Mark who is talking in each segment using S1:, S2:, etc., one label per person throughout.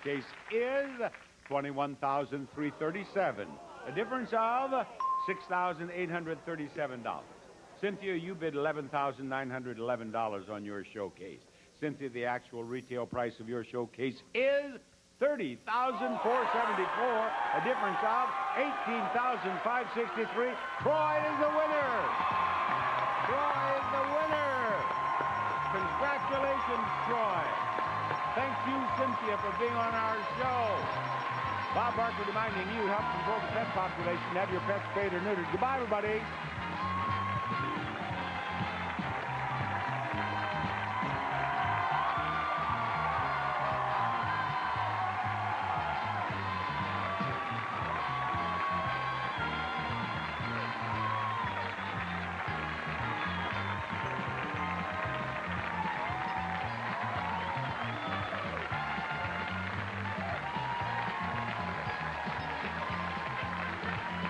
S1: case is $21,337. A difference of $6,837. Cynthia, you bid $11,911 on your showcase. Cynthia, the actual retail price of your showcase is $30,474. A difference of $18,563. Troy is the winner. Troy is the winner. Congratulations, Troy. Thank you, Cynthia, for being on our show. Bob Barker reminding you, help control the pet population. Have your pets spayed or neutered. Goodbye, everybody.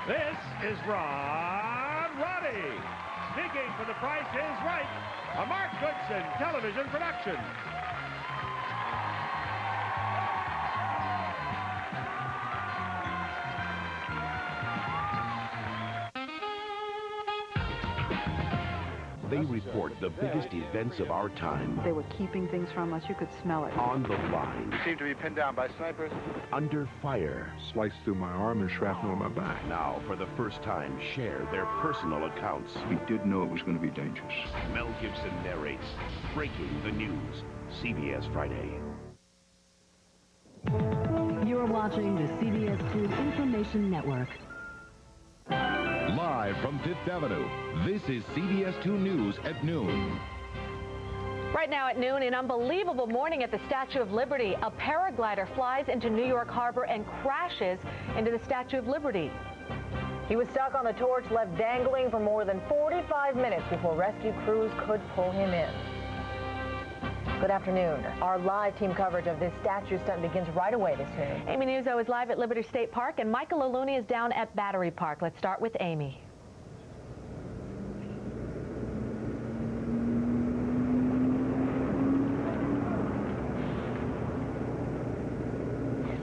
S2: This is Ron Roddy, speaking for The Price is Right, a Mark Goodson television production.
S3: They report the biggest events of our time.
S4: They were keeping things from us. You could smell it.
S3: On the line.
S5: You seem to be pinned down by snipers.
S3: Under fire.
S6: Sliced through my arm and shrapnel on my back.
S3: Now, for the first time, share their personal accounts.
S6: We did know it was going to be dangerous.
S3: Mel Gibson narrates Breaking the News. CBS Friday.
S7: You're watching the CBS 2 Information Network.
S8: Live from Fifth Avenue, this is CBS 2 News at noon.
S9: Right now at noon, an unbelievable morning at the Statue of Liberty. A paraglider flies into New York Harbor and crashes into the Statue of Liberty. He was stuck on the torch, left dangling for more than 45 minutes before rescue crews could pull him in. Good afternoon. Our live team coverage of this statue stunt begins right away this noon. Aimee Nuzzo is live at Liberty State Park, and Michael Laluni is down at Battery Park. Let's start with Aimee.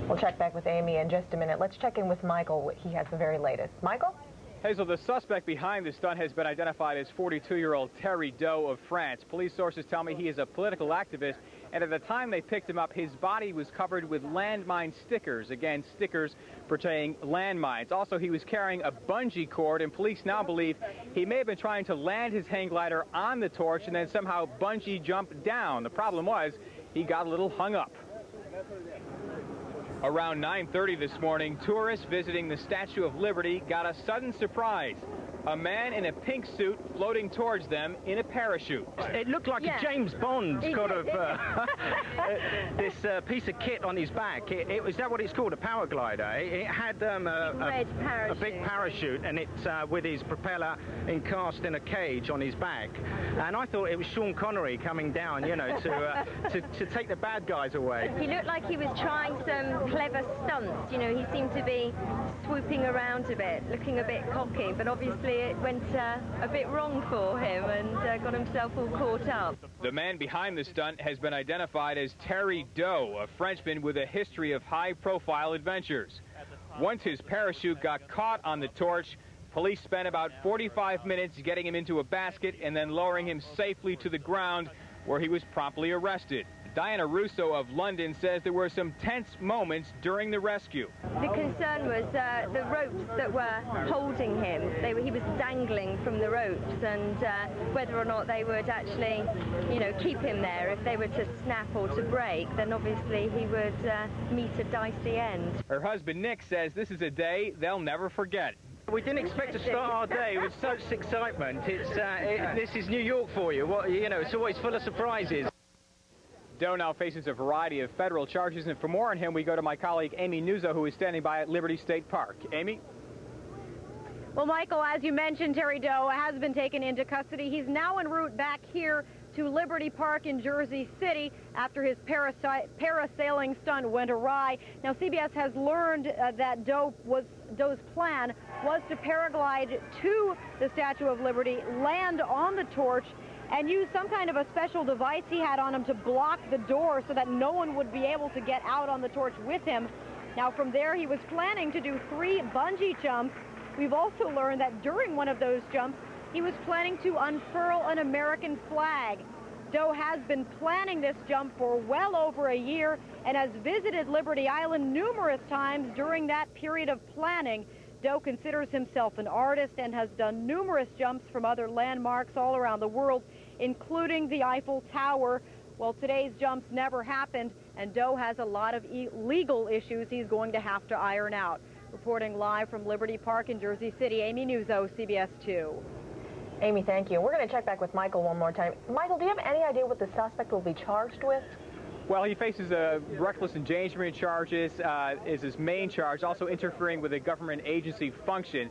S9: We'll check back with Aimee in just a minute. Let's check in with Michael. He has the very latest. Michael?
S10: Hazel, the suspect behind the stunt has been identified as 42-year-old Terry Doe of France. Police sources tell me he is a political activist, and at the time they picked him up, his body was covered with landmine stickers. Again, stickers portraying landmines. Also, he was carrying a bungee cord, and police now believe he may have been trying to land his hang glider on the torch and then somehow bungee jump down. The problem was he got a little hung up. Around 9:30 this morning, tourists visiting the Statue of Liberty got a sudden surprise. A man in a pink suit floating towards them in a parachute.
S11: It looked like a James Bond kind of this piece of kit on his back. Is that what it's called, a paraglider? It had a big parachute, and it's with his propeller encast in a cage on his back. And I thought it was Sean Connery coming down, you know, to take the bad guys away.
S12: He looked like he was trying some clever stunts. You know, he seemed to be swooping around a bit, looking a bit cocky, but obviously it went a bit wrong for him and got himself all caught up.
S10: The man behind the stunt has been identified as Terry Doe, a Frenchman with a history of high-profile adventures. Once his parachute got caught on the torch, police spent about 45 minutes getting him into a basket and then lowering him safely to the ground, where he was promptly arrested. Diana Russo of London says there were some tense moments during the rescue.
S12: The concern was the ropes that were holding him. He was dangling from the ropes, and whether or not they would actually, you know, keep him there. If they were to snap or to break, then obviously he would meet a dicey end.
S10: Her husband Nick says this is a day they'll never forget.
S11: We didn't expect to start our day with such excitement. This is New York for you. You know, it's always full of surprises.
S10: Doe now faces a variety of federal charges, and for more on him, we go to my colleague Aimee Nuzzo, who is standing by at Liberty State Park. Aimee?
S13: Well, Michael, as you mentioned, Terry Doe has been taken into custody. He's now en route back here to Liberty Park in Jersey City after his parasailing stunt went awry. Now, CBS has learned that Doe's plan was to paraglide to the Statue of Liberty, land on the torch, and used some kind of a special device he had on him to block the door so that no one would be able to get out on the torch with him. Now, from there, he was planning to do 3 bungee jumps. We've also learned that during one of those jumps, he was planning to unfurl an American flag. Doe has been planning this jump for well over a year and has visited Liberty Island numerous times during that period of planning. Doe considers himself an artist and has done numerous jumps from other landmarks all around the world, including the Eiffel Tower. Well, today's jumps never happened, and Doe has a lot of legal issues he's going to have to iron out. Reporting live from Liberty Park in Jersey City, Aimee Nuzzo, CBS 2.
S9: Aimee, thank you. We're going to check back with Michael one more time. Michael, do you have any idea what the suspect will be charged with?
S10: Well, he faces reckless endangerment charges is his main charge, also interfering with a government agency function.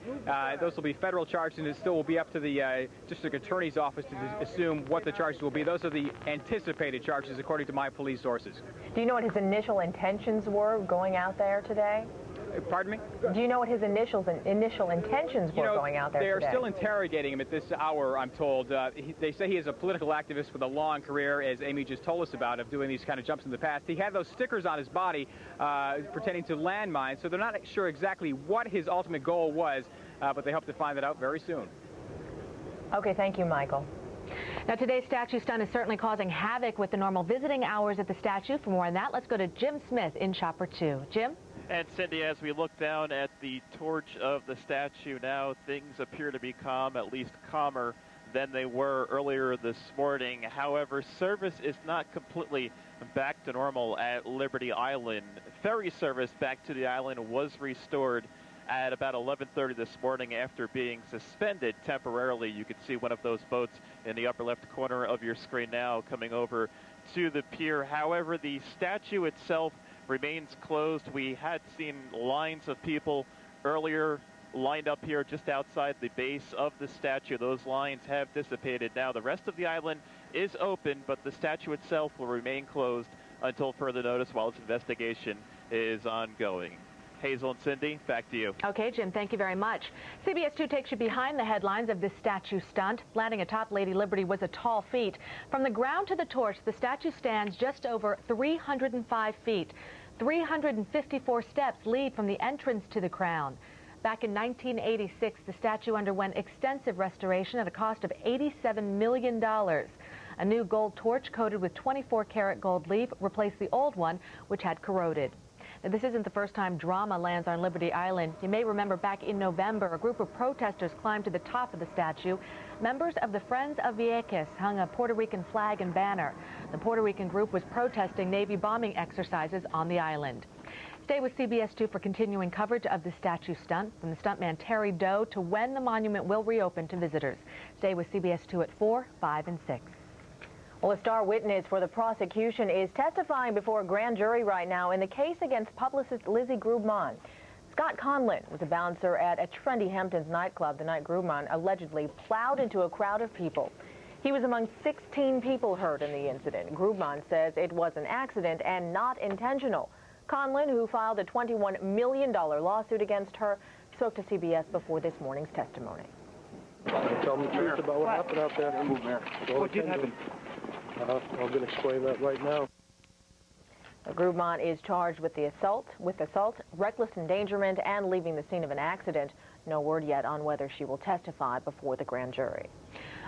S10: Those will be federal charges, and it still will be up to the district attorney's office to assume what the charges will be. Those are the anticipated charges, according to my police sources.
S9: Do you know what his initial intentions were going out there today?
S10: Pardon me?
S9: Do you know what his initial intentions were going out there today?
S10: They are still interrogating him at this hour, I'm told. They say he is a political activist with a long career, as Aimee just told us about, of doing these kind of jumps in the past. He had those stickers on his body pertaining to landmines, so they're not sure exactly what his ultimate goal was, but they hope to find that out very soon.
S9: Okay, thank you, Michael. Now, today's statue stunt is certainly causing havoc with the normal visiting hours at the statue. For more on that, let's go to Jim Smith in Shopper 2. Jim?
S5: And Cindy, as we look down at the torch of the statue now, things appear to be calm, at least calmer than they were earlier this morning. However, service is not completely back to normal at Liberty Island. Ferry service back to the island was restored at about 11:30 this morning after being suspended temporarily. You can see one of those boats in the upper left corner of your screen now coming over to the pier. However, the statue itself remains closed. We had seen lines of people earlier lined up here just outside the base of the statue. Those lines have dissipated now. The rest of the island is open, but the statue itself will remain closed until further notice while its investigation is ongoing. Hazel and Cindy, back to you.
S9: Okay, Jim, thank you very much. CBS 2 takes you behind the headlines of this statue stunt. Landing atop Lady Liberty was a tall feat. From the ground to the torch, the statue stands just over 305 feet. 354 steps lead from the entrance to the crown. Back in 1986, the statue underwent extensive restoration at a cost of $87 million. A new gold torch coated with 24-karat gold leaf replaced the old one, which had corroded. Now, this isn't the first time drama lands on Liberty Island. You may remember back in November, a group of protesters climbed to the top of the statue. Members of the Friends of Vieques hung a Puerto Rican flag and banner. The Puerto Rican group was protesting Navy bombing exercises on the island. Stay with CBS 2 for continuing coverage of the statue stunt, from the stuntman Terry Doe to when the monument will reopen to visitors. Stay with CBS 2 at 4, 5, and 6. Well, a star witness for the prosecution is testifying before a grand jury right now in the case against publicist Lizzie Grubman. Scott Conlon was a bouncer at a trendy Hamptons nightclub the night Grubman allegedly plowed into a crowd of people. He was among 16 people hurt in the incident. Grubman says it was an accident and not intentional. Conlon, who filed a $21 million lawsuit against her, spoke to CBS before this morning's testimony.
S14: Tell them the truth about what happened out there. What did happen? I'm going to explain that right now.
S9: Grubman is charged with assault, reckless endangerment, and leaving the scene of an accident. No word yet on whether she will testify before the grand jury.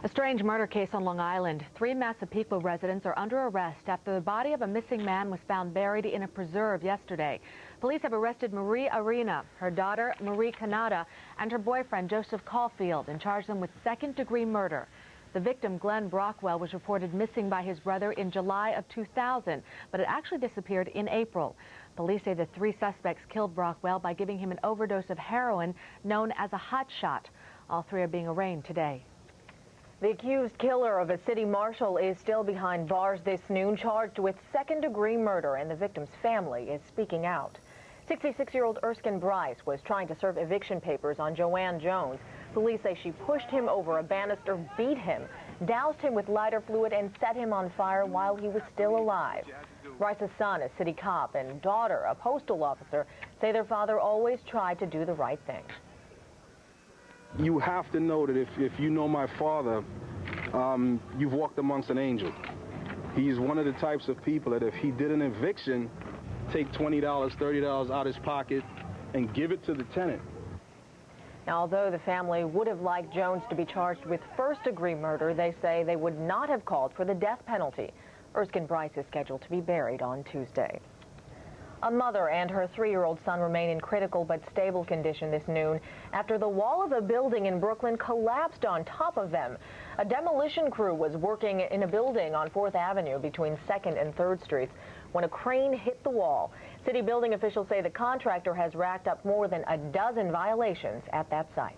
S9: A strange murder case on Long Island. 3 Massapequa residents are under arrest after the body of a missing man was found buried in a preserve yesterday. Police have arrested Marie Arena, her daughter Marie Canada, and her boyfriend Joseph Caulfield, and charged them with second-degree murder. The victim, Glenn Brockwell, was reported missing by his brother in July of 2000, but it actually disappeared in April. Police say the 3 suspects killed Brockwell by giving him an overdose of heroin known as a hot shot. All 3 are being arraigned today. The accused killer of a city marshal is still behind bars this noon, charged with second-degree murder, and the victim's family is speaking out. 66-year-old Erskine Bryce was trying to serve eviction papers on Joanne Jones. Police say she pushed him over a banister, beat him, doused him with lighter fluid, and set him on fire while he was still alive. Bryce's son, a city cop, and daughter, a postal officer, say their father always tried to do the right thing.
S14: You have to know that if you know my father,
S15: you've walked amongst an angel. He's one of the types of people that if he did an eviction, take $20, $30 out of his pocket and give it to the tenant.
S9: Now, although the family would have liked Jones to be charged with first-degree murder, they say they would not have called for the death penalty. Erskine Bryce is scheduled to be buried on Tuesday. A mother and her 3-year-old son remain in critical but stable condition this noon after the wall of a building in Brooklyn collapsed on top of them. A demolition crew was working in a building on 4th Avenue between 2nd and 3rd Streets when a crane hit the wall. City building officials say the contractor has racked up more than a dozen violations at that site.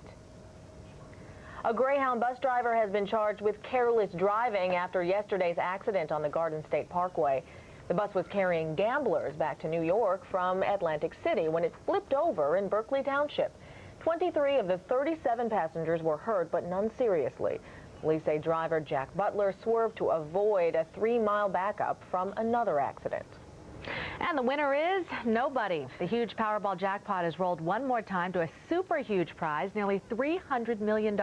S9: A Greyhound bus driver has been charged with careless driving after yesterday's accident on the Garden State Parkway. The bus was carrying gamblers back to New York from Atlantic City when it flipped over in Berkeley Township. 23 of the 37 passengers were hurt, but none seriously. Police say driver Jack Butler swerved to avoid a 3-mile backup from another accident.
S16: And the winner is nobody. The huge Powerball jackpot has rolled one more time to a super huge prize, nearly $300 million.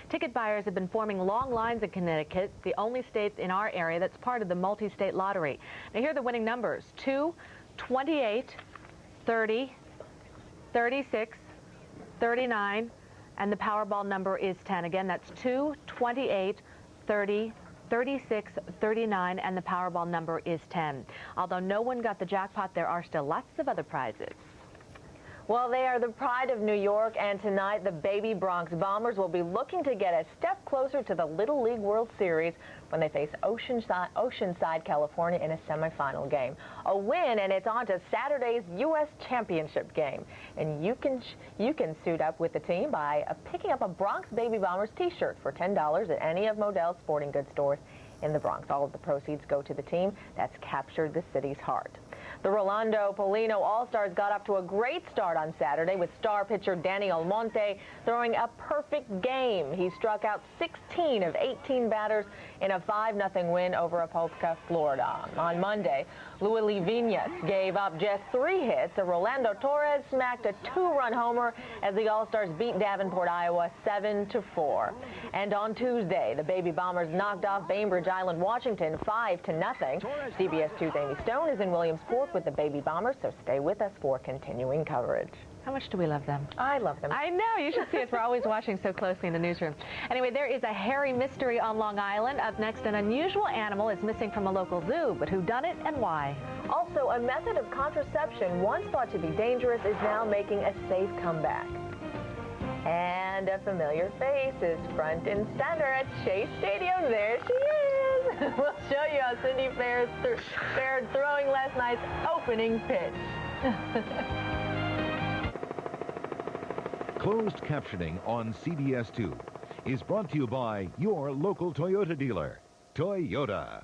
S16: Ticket buyers have been forming long lines in Connecticut, the only state in our area that's part of the multi-state lottery. Now here are the winning numbers: 2, 28, 30, 36, 39, and the Powerball number is 10. Again, that's 2, 28, 30, 36, 39, and the Powerball number is 10. Although no one got the jackpot, there are still lots of other prizes.
S9: Well, they are the pride of New York, and tonight the baby Bronx Bombers will be looking to get a step closer to the Little League World Series when they face Oceanside, California in a semifinal game. A win, and it's on to Saturday's U.S. Championship game. And you can suit up with the team by picking up a Bronx Baby Bombers t-shirt for $10 at any of Modell's sporting goods stores in the Bronx. All of the proceeds go to the team that's captured the city's heart. The Rolando Polino All-Stars got off to a great start on Saturday with star pitcher Danny Almonte throwing a perfect game. He struck out 16 of 18 batters in a 5-0 win over Apopka, Florida. On Monday, Luis Viñas gave up just 3 hits. Rolando Torres smacked a 2-run homer as the All-Stars beat Davenport, Iowa 7-4. And on Tuesday, the Baby Bombers knocked off Bainbridge Island, Washington 5-0. CBS 2's Amy Stone is in Williamsport with the Baby Bombers, so stay with us for continuing coverage.
S16: How much do we love them?
S9: I love them.
S16: I know. You should see us. We're always watching so closely in the newsroom. Anyway, there is a hairy mystery on Long Island. Up next, an unusual animal is missing from a local zoo, but who done it and why?
S9: Also, a method of contraception once thought to be dangerous is now making a safe comeback. And a familiar face is front and center at Shea Stadium. There she is. We'll show you how Cindy fared throwing last night's opening pitch.
S8: Closed captioning on CBS2 is brought to you by your local Toyota dealer, Toyota.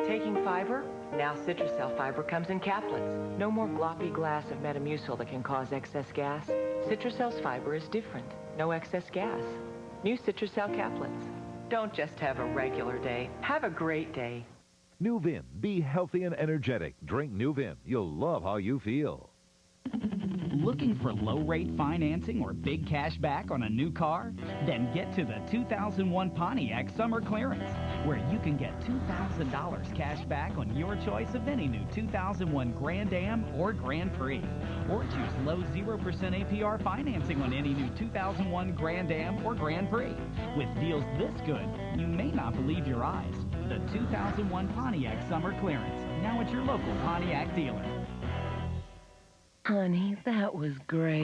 S17: Taking fiber? Now Citrusel fiber comes in caplets. No more gloppy glass of Metamucil that can cause excess gas. Citrusel's fiber is different. No excess gas. New Citrusel caplets. Don't just have a regular day. Have a great day.
S8: New Vim. Be healthy and energetic. Drink New Vim. You'll love how you feel.
S18: Looking for low-rate financing or big cash back on a new car? Then get to the 2001 Pontiac Summer Clearance, where you can get $2,000 cash back on your choice of any new 2001 Grand Am or Grand Prix. Or choose low 0% APR financing on any new 2001 Grand Am or Grand Prix. With deals this good, you may not believe your eyes. The 2001 Pontiac Summer Clearance, now at your local Pontiac dealer.
S19: Honey, that was great.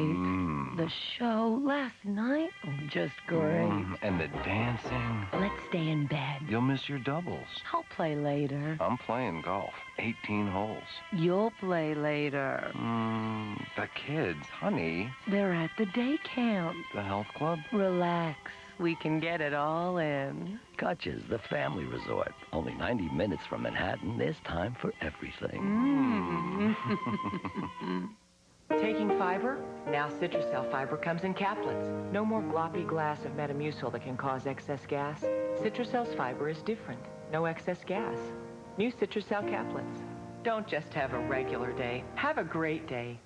S19: The show last night, just great.
S20: And the dancing.
S19: Let's stay in bed.
S20: You'll miss your doubles.
S19: I'll play later.
S20: I'm playing golf. 18 holes.
S19: You'll play later.
S20: The kids, honey.
S19: They're at the day camp.
S20: The health club?
S19: Relax. We can get it all in.
S21: Gotcha's the family resort. Only 90 minutes from Manhattan. There's time for everything.
S17: Taking fiber? Now Citrusel fiber comes in caplets. No more gloppy glass of Metamucil that can cause excess gas. Citrusel's fiber is different. No excess gas. New Citrusel caplets. Don't just have a regular day. Have a great day.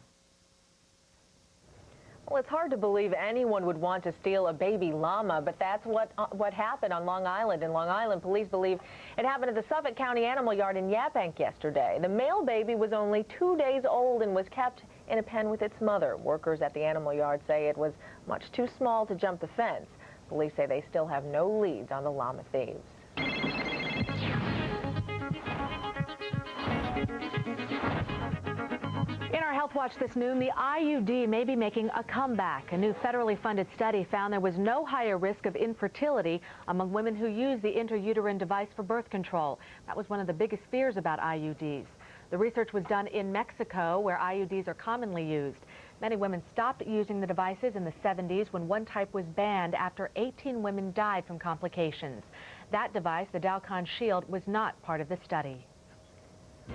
S9: Well, it's hard to believe anyone would want to steal a baby llama, but that's what happened on Long Island. In Long Island, police believe it happened at the Suffolk County Animal Yard in Yaphank yesterday. The male baby was only 2 days old and was kept in a pen with its mother. Workers at the animal yard say it was much too small to jump the fence. Police say they still have no leads on the llama thieves. In our Health Watch this noon, the IUD may be making a comeback. A new federally funded study found there was no higher risk of infertility among women who use the intrauterine device for birth control. That was one of the biggest fears about IUDs. The research was done in Mexico, where IUDs are commonly used. Many women stopped using the devices in the 70s when one type was banned after 18 women died from complications. That device, the Dalcon Shield, was not part of the study.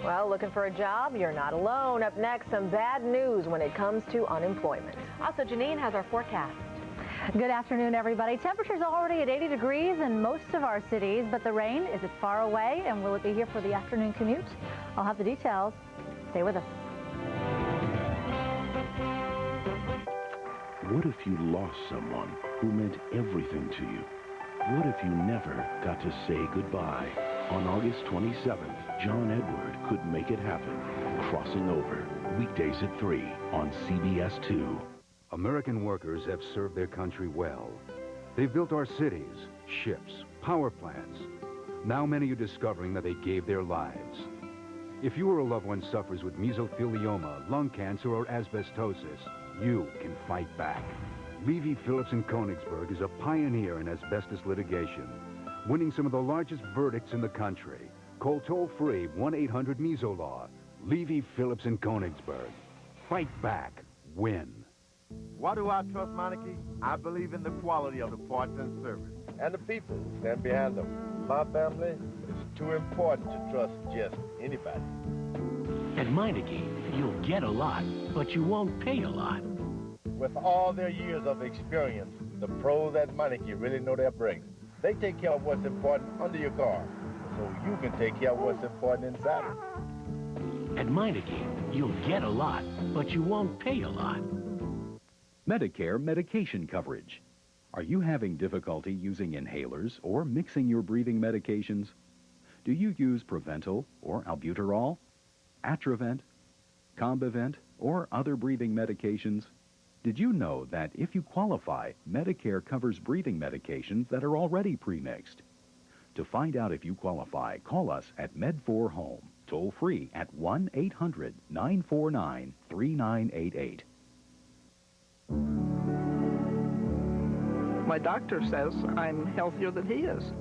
S9: Well, looking for a job? You're not alone. Up next, some bad news when it comes to unemployment. Also, Janine has our forecast.
S1: Good afternoon, everybody. Temperatures already at 80 degrees in most of our cities, but the rain, is it far away, and will it be here for the afternoon commute? I'll have the details. Stay with us.
S3: What if you lost someone who meant everything to you? What if you never got to say goodbye? On August 27th, John Edward could make it happen. Crossing Over, weekdays at 3 on CBS 2.
S22: American workers have served their country well. They've built our cities, ships, power plants. Now many are discovering that they gave their lives. If you or a loved one suffers with mesothelioma, lung cancer, or asbestosis, you can fight back. Levy Phillips in Königsberg is a pioneer in asbestos litigation, winning some of the largest verdicts in the country. Call toll-free 1-800-MESO-LAW. Levy Phillips in Königsberg. Fight back. Win.
S23: Why do I trust Meineke? I believe in the quality of the parts and service. And the people who stand behind them. My family is too important to trust just anybody.
S24: At Meineke, you'll get a lot, but you won't pay a lot.
S23: With all their years of experience, the pros at Meineke really know their brakes. They take care of what's important under your car, so you can take care of what's important inside it.
S24: At Meineke, you'll get a lot, but you won't pay a lot.
S25: Medicare medication coverage. Are you having difficulty using inhalers or mixing your breathing medications? Do you use Preventil or Albuterol, Atrovent, Combivent, or other breathing medications? Did you know that if you qualify, Medicare covers breathing medications that are already pre-mixed? To find out if you qualify, call us at Med4Home, toll free at 1-800-949-3988.
S26: My doctor says I'm healthier than he is.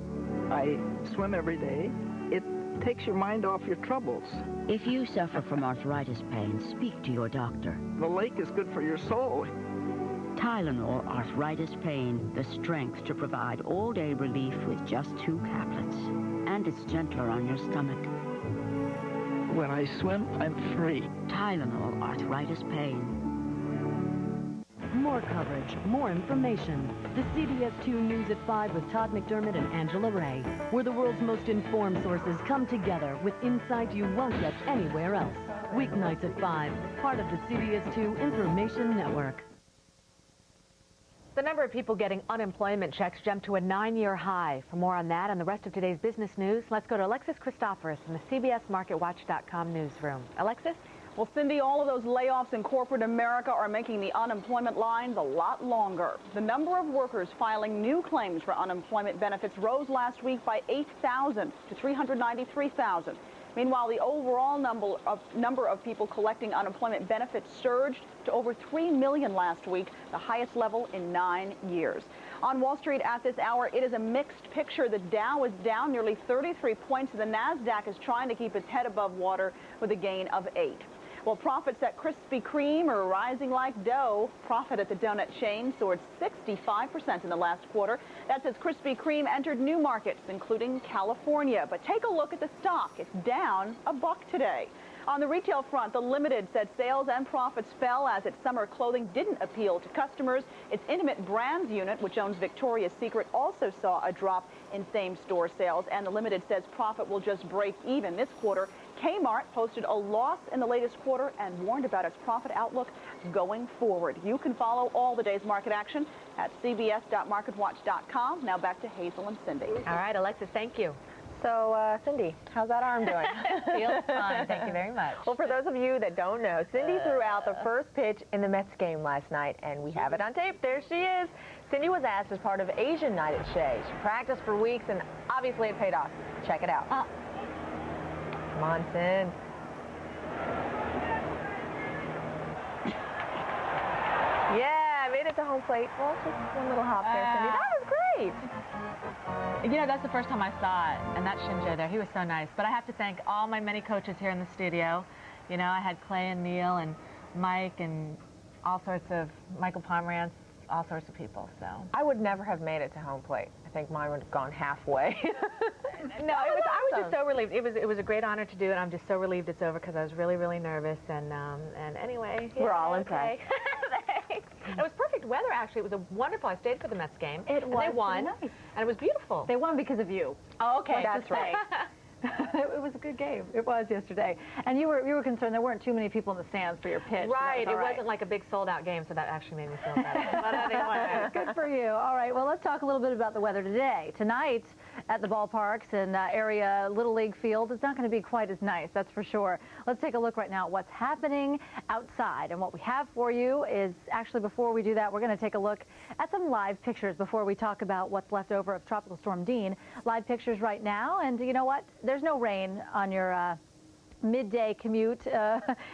S26: I swim every day. It takes your mind off your troubles.
S27: If you suffer from arthritis pain, speak to your doctor.
S26: The lake is good for your soul.
S27: Tylenol arthritis pain, the strength to provide all-day relief with just 2 caplets. And it's gentler on your stomach.
S26: When I swim, I'm free.
S27: Tylenol arthritis pain.
S7: More coverage, more information. The CBS 2 News at 5 with Todd McDermott and Angela Ray, where the world's most informed sources come together with insight you won't get anywhere else. Weeknights at 5, part of the CBS 2 Information Network.
S16: The number of people getting unemployment checks jumped to a 9-year high. For more on that and the rest of today's business news, let's go to Alexis Christoforous from the CBS MarketWatch.com newsroom. Alexis?
S28: Well, Cindy, all of those layoffs in corporate America are making the unemployment lines a lot longer. The number of workers filing new claims for unemployment benefits rose last week by 8,000 to 393,000. Meanwhile, the overall number of people collecting unemployment benefits surged to over 3 million last week, the highest level in 9 years. On Wall Street at this hour, it is a mixed picture. The Dow is down nearly 33 points. The NASDAQ is trying to keep its head above water with a gain of 8. Well, profits at Krispy Kreme are rising like dough. Profit at the donut chain soared 65% in the last quarter. That's as Krispy Kreme entered new markets, including California. But take a look at the stock. It's down $1 today. On the retail front, the Limited said sales and profits fell as its summer clothing didn't appeal to customers. Its Intimate Brands unit, which owns Victoria's Secret, also saw a drop in same-store sales. And the Limited says profit will just break even this quarter. Kmart posted a loss in the latest quarter and warned about its profit outlook going forward. You can follow all the day's market action at cbs.marketwatch.com. Now back to Hazel and Cindy.
S16: All right, Alexis, thank you.
S2: So, Cindy, how's that arm doing?
S16: Feels fine. Thank you very much.
S2: Well, for those of you that don't know, Cindy threw out the first pitch in the Mets game last night, and we have it on tape. There she is. Cindy was asked as part of Asian Night at Shea. She practiced for weeks, and obviously it paid off. Check it out. Come on, Cindy. Yeah, made it to home plate. Well, just one little hop there, Cindy. That was great.
S16: You know, that's the first time I saw it, and that Shinjo there, he was so nice. But I have to thank all my many coaches here in the studio. You know, I had Clay and Neil and Mike and all sorts of, Michael Pomeranz, all sorts of people, so.
S2: I would never have made it to home plate. I think mine would have gone halfway.
S16: No, I was just so relieved. It was a great honor to do it. I'm just so relieved it's over because I was really, really nervous. And anyway,
S2: we're all impressed.
S16: It was perfect weather, actually. It was wonderful. I stayed for the Mets game.
S1: It was.
S16: They won,
S1: nice.
S16: And it was beautiful.
S1: They won because of you.
S16: Oh, okay.
S1: That's right. It was a good game. It was yesterday. And you were concerned there weren't too many people in the stands for your pitch.
S16: Right. It wasn't like a big sold-out game, so that actually made me feel better. But anyway.
S1: Good for you. All right. Well, let's talk a little bit about the weather today. Tonight at the ballparks and area Little League field, it's not going to be quite as nice, that's for sure. Let's take a look right now at what's happening outside. And what we have for you is, actually, before we do that, we're going to take a look at some live pictures before we talk about what's left over of Tropical Storm Dean. Live pictures right now. And you know what? There's no rain on your midday commute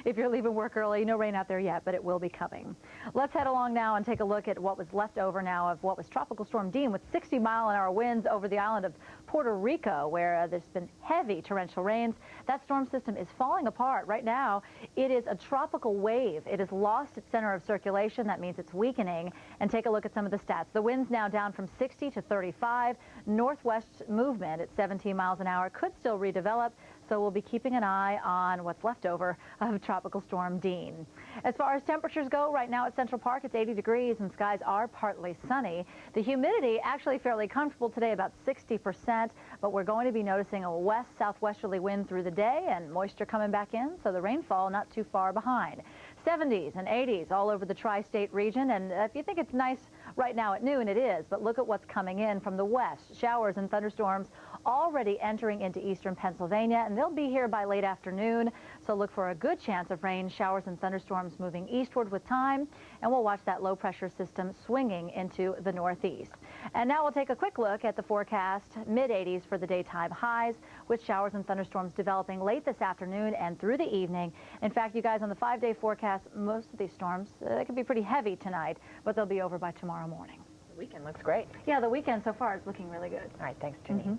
S1: if you're leaving work early. No rain out there yet, but it will be coming. Let's head along now and take a look at what was left over now of what was Tropical Storm Dean with 60-mile-an-hour winds over the island of Puerto Rico, where there's been heavy torrential rains. That storm system is falling apart. Right now, it is a tropical wave. It has lost its center of circulation. That means it's weakening. And take a look at some of the stats. The winds now down from 60 to 35. Northwest movement at 17 miles an hour could still redevelop. So we'll be keeping an eye on what's left over of Tropical Storm Dean. As far as temperatures go, right now at Central Park, it's 80 degrees and skies are partly sunny. The humidity actually fairly comfortable today, about 60%, but we're going to be noticing a west-southwesterly wind through the day and moisture coming back in, so the rainfall not too far behind. 70s and 80s all over the tri-state region, and if you think it's nice right now at noon, it is, but look at what's coming in from the west. Showers and thunderstorms already entering into eastern Pennsylvania, and they'll be here by late afternoon, so look for a good chance of rain, showers, and thunderstorms moving eastward with time, and we'll watch that low-pressure system swinging into the northeast. And now we'll take a quick look at the forecast. Mid-80s for the daytime highs, with showers and thunderstorms developing late this afternoon and through the evening. In fact, you guys, on the 5-day forecast, most of these storms, they could be pretty heavy tonight, but they'll be over by tomorrow morning.
S2: The weekend looks great.
S1: Yeah, the weekend so far is looking really good.
S2: All right, thanks, Janine.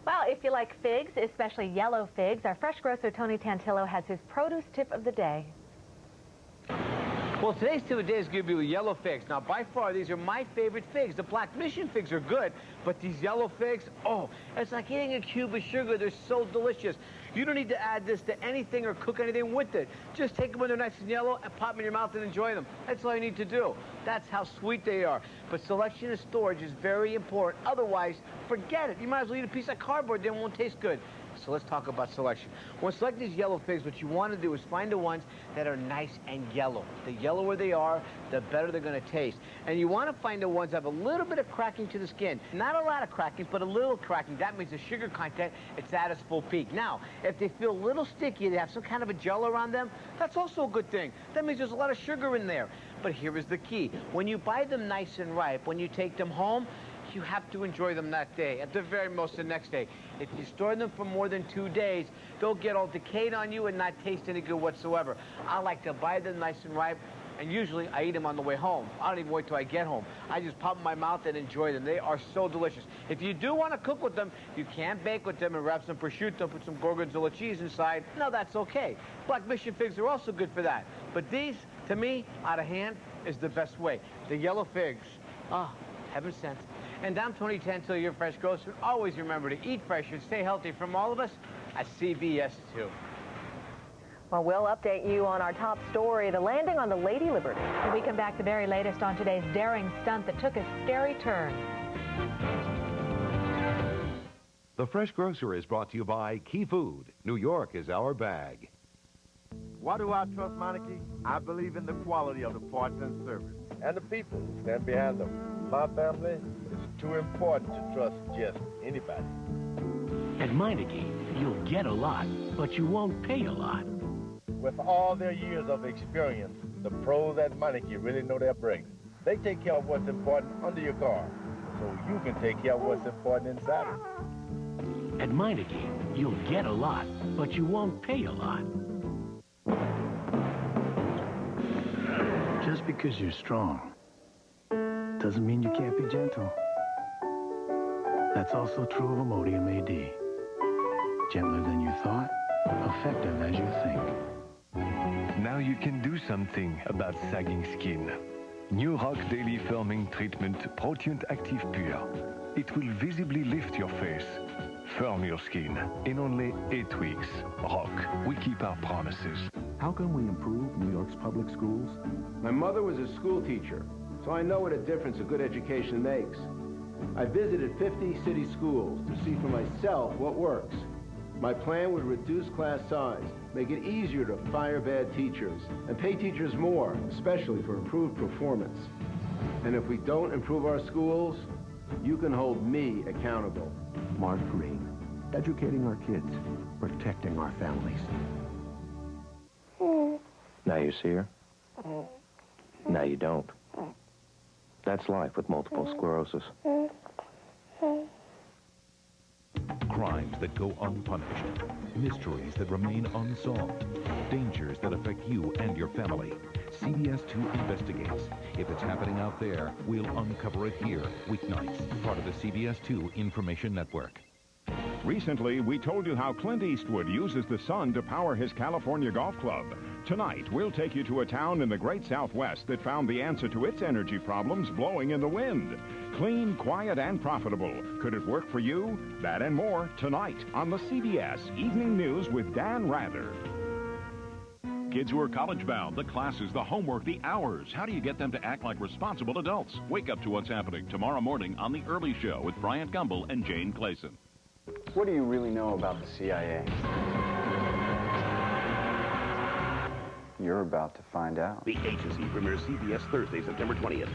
S16: Well, if you like figs, especially yellow figs, our fresh grocer Tony Tantillo has his produce tip of the day.
S4: Well, today's tip of the day is going to be yellow figs. Now, by far, these are my favorite figs. The black mission figs are good, but these yellow figs, oh, it's like eating a cube of sugar. They're so delicious. You don't need to add this to anything or cook anything with it. Just take them when they're nice and yellow and pop them in your mouth and enjoy them. That's all you need to do. That's how sweet they are. But selection and storage is very important. Otherwise, forget it. You might as well eat a piece of cardboard, then it won't taste good. So let's talk about selection. When selecting these yellow figs, what you want to do is find the ones that are nice and yellow. The yellower they are, the better they're going to taste. And you want to find the ones that have a little bit of cracking to the skin. Not a lot of cracking, but a little cracking. That means the sugar content, it's at its full peak. Now, if they feel a little sticky, they have some kind of a gel around them, that's also a good thing. That means there's a lot of sugar in there. But here is the key. When you buy them nice and ripe, when you take them home, you have to enjoy them that day, at the very most the next day. If you store them for more than 2 days, they'll get all decayed on you and not taste any good whatsoever. I like to buy them nice and ripe, and usually I eat them on the way home. I don't even wait till I get home. I just pop them in my mouth and enjoy them. They are so delicious. If you do want to cook with them, you can bake with them and wrap some prosciutto, put some gorgonzola cheese inside. No, that's okay. Black mission figs are also good for that. But these, to me, out of hand, is the best way. The yellow figs, heaven sent. And I'm Tony Tantillo, your fresh grocer. Always remember to eat fresh and stay healthy from all of us at CBS 2.
S2: Well, we'll update you on our top story, the landing on the Lady Liberty.
S16: When we come back, the very latest on today's daring stunt that took a scary turn.
S8: The Fresh Grocer is brought to you by Key Food. New York is our bag.
S23: Why do I trust Meineke? I believe in the quality of the parts and service. And the people who stand behind them. My family is too important to trust just anybody.
S24: At Meineke, you'll get a lot, but you won't pay a lot.
S23: With all their years of experience, the pros at Meineke really know their brakes. They take care of what's important under your car, so you can take care of what's important inside it.
S24: At Meineke, you'll get a lot, but you won't pay a lot.
S5: Just because you're strong doesn't mean you can't be gentle. That's also true of Imodium AD. Gentler than you thought, effective as you think.
S6: Now you can do something about sagging skin. New Rock Daily Firming Treatment Protein Active Pure. It will visibly lift your face, firm your skin in only 8 weeks. Rock, we keep our promises.
S25: How can we improve New York's public schools?
S10: My mother was a school teacher, so I know what a difference a good education makes. I visited 50 city schools to see for myself what works. My plan would reduce class size, make it easier to fire bad teachers, and pay teachers more, especially for improved performance. And if we don't improve our schools, you can hold me accountable.
S25: Mark Green, educating our kids, protecting our families.
S11: Now you see her. Now you don't. That's life with multiple sclerosis.
S8: Crimes that go unpunished. Mysteries that remain unsolved. Dangers that affect you and your family. CBS 2 investigates. If it's happening out there, we'll uncover it here, weeknights, part of the CBS 2 Information Network.
S12: Recently, we told you how Clint Eastwood uses the sun to power his California golf club. Tonight, we'll take you to a town in the great Southwest that found the answer to its energy problems blowing in the wind. Clean, quiet, and profitable. Could it work for you? That and more tonight on the CBS Evening News with Dan Rather.
S25: Kids who are college-bound, the classes, the homework, the hours. How do you get them to act like responsible adults? Wake up to what's happening tomorrow morning on The Early Show with Bryant Gumbel and Jane Clayson.
S13: What do you really know about the CIA? You're about to find out.
S25: The Agency premieres CBS Thursday, September 20th.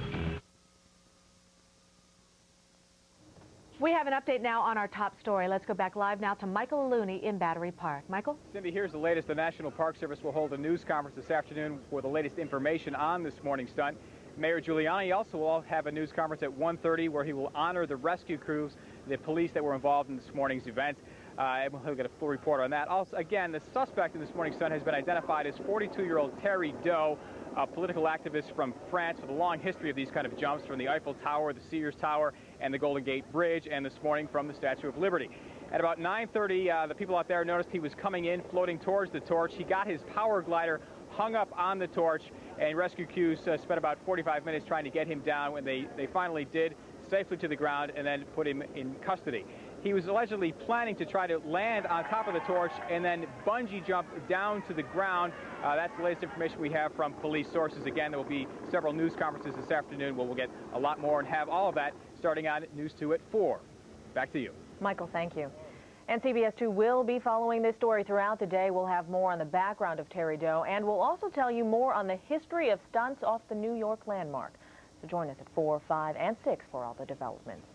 S16: We have an update now on our top story. Let's go back live now to Michael Looney in Battery Park. Michael?
S14: Cindy, here's the latest. The National Park Service will hold a news conference this afternoon for the latest information on this morning's stunt. Mayor Giuliani also will have a news conference at 1:30 where he will honor the rescue crews, the police that were involved in this morning's event. He'll get a full report on that. Also, again, the suspect in this morning's stunt has been identified as 42-year-old Terry Doe, a political activist from France with a long history of these kind of jumps from the Eiffel Tower, the Sears Tower, and the Golden Gate Bridge, and this morning from the Statue of Liberty. At about 9:30, the people out there noticed he was coming in, floating towards the torch. He got his power glider hung up on the torch, and rescue crews spent about 45 minutes trying to get him down when they finally did, safely to the ground, and then put him in custody. He was allegedly planning to try to land on top of the torch and then bungee jump down to the ground. That's the latest information we have from police sources. Again, there will be several news conferences this afternoon where we'll get a lot more and have all of that starting on News 2 at 4. Back to you.
S2: Michael, thank you. And CBS 2 will be following this story throughout the day. We'll have more on the background of Terry Doe, and we'll also tell you more on the history of stunts off the New York landmark. So join us at 4, 5, and 6 for all the developments.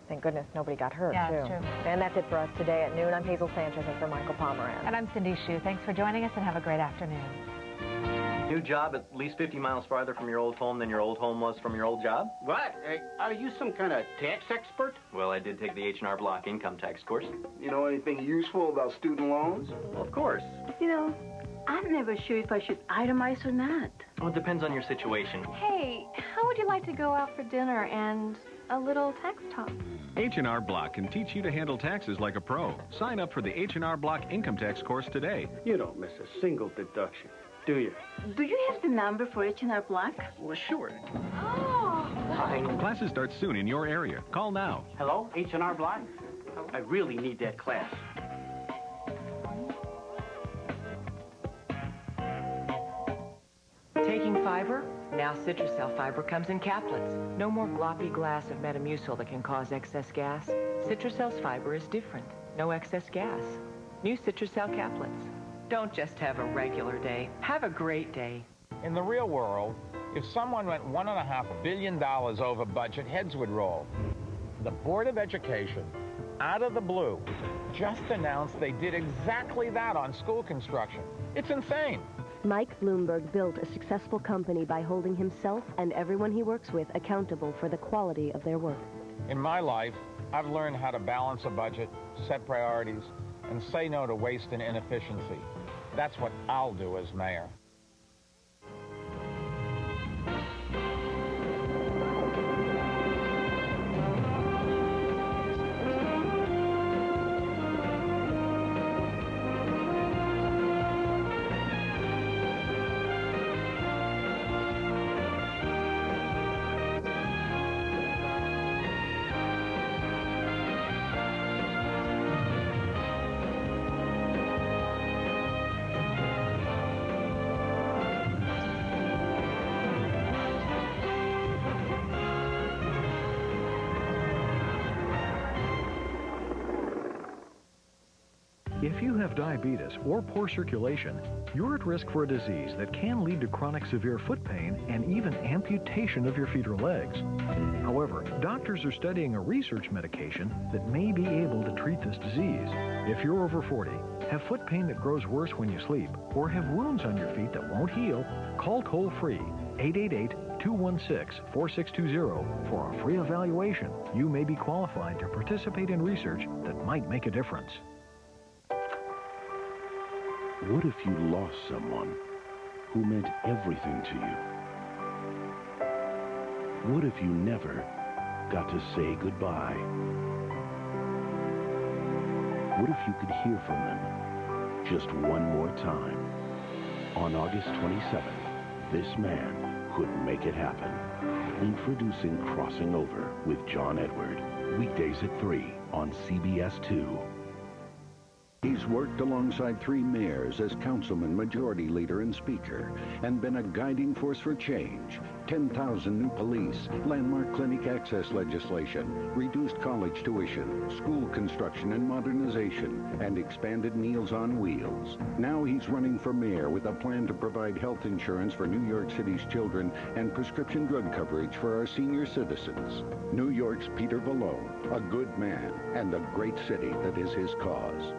S2: Thank goodness nobody got hurt,
S16: Yeah,
S2: too.
S16: it's true.
S2: And that's it for us today at noon. I'm Hazel Sanchez and for Michael Pomeranz.
S16: And I'm Cindy Hsu. Thanks for joining us and have a great afternoon.
S15: New job at least 50 miles farther from your old home than your old home was from your old job?
S29: What? Are you some kind of tax expert?
S15: Well, I did take the H&R Block income tax course.
S29: You know anything useful about student loans?
S15: Well, of course.
S30: You know, I'm never sure if I should itemize or not.
S15: Well, it depends on your situation.
S31: Hey, how would you like to go out for dinner and a little tax talk?
S25: H&R Block can teach you to handle taxes like a pro. Sign up for the H&R Block income tax course today.
S29: You don't miss a single deduction, do you?
S30: Do you have the number for H&R Block?
S15: Well, sure.
S30: Oh!
S15: Fine.
S25: Classes start soon in your area. Call now.
S29: Hello, H&R Block? I really need that class.
S17: Taking fiber? Now Citracel fiber comes in caplets. No more gloppy glass of Metamucil that can cause excess gas. Citrucel's fiber is different. No excess gas. New Citrucel caplets. Don't just have a regular day. Have a great day.
S3: In the real world, if someone went $1.5 billion over budget, heads would roll. The Board of Education, out of the blue, just announced they did exactly that on school construction. It's insane.
S7: Mike Bloomberg built a successful company by holding himself and everyone he works with accountable for the quality of their work.
S3: In my life, I've learned how to balance a budget, set priorities, and say no to waste and inefficiency. That's what I'll do as mayor.
S9: If you have diabetes or poor circulation, you're at risk for a disease that can lead to chronic severe foot pain and even amputation of your feet or legs. However, doctors are studying a research medication that may be able to treat this disease. If you're over 40, have foot pain that grows worse when you sleep, or have wounds on your feet that won't heal, call toll-free 888-216-4620 for a free evaluation. You may be qualified to participate in research that might make a difference.
S18: What if you lost someone who meant everything to you? What if you never got to say goodbye? What if you could hear from them just one more time? On August 27th, this man could make it happen. Introducing Crossing Over with John Edward. Weekdays at 3 on CBS 2.
S19: He's worked alongside 3 mayors as councilman, majority leader, and speaker, and been a guiding force for change. 10,000 new police, landmark clinic access legislation, reduced college tuition, school construction and modernization, and expanded Meals on Wheels. Now he's running for mayor with a plan to provide health insurance for New York City's children and prescription drug coverage for our senior citizens. New York's Peter Vallone, a good man, and a great city that is his cause.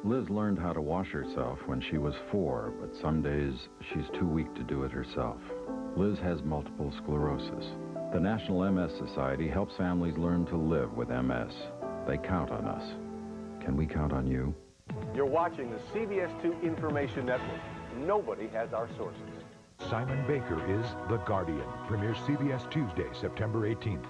S20: Liz learned how to wash herself when she was 4, but some days she's too weak to do it herself. Liz has multiple sclerosis. The National MS Society helps families learn to live with MS. They count on us. Can we count on you?
S21: You're watching the CBS 2 Information Network. Nobody has our sources.
S8: Simon Baker is The Guardian. Premieres CBS Tuesday, September 18th.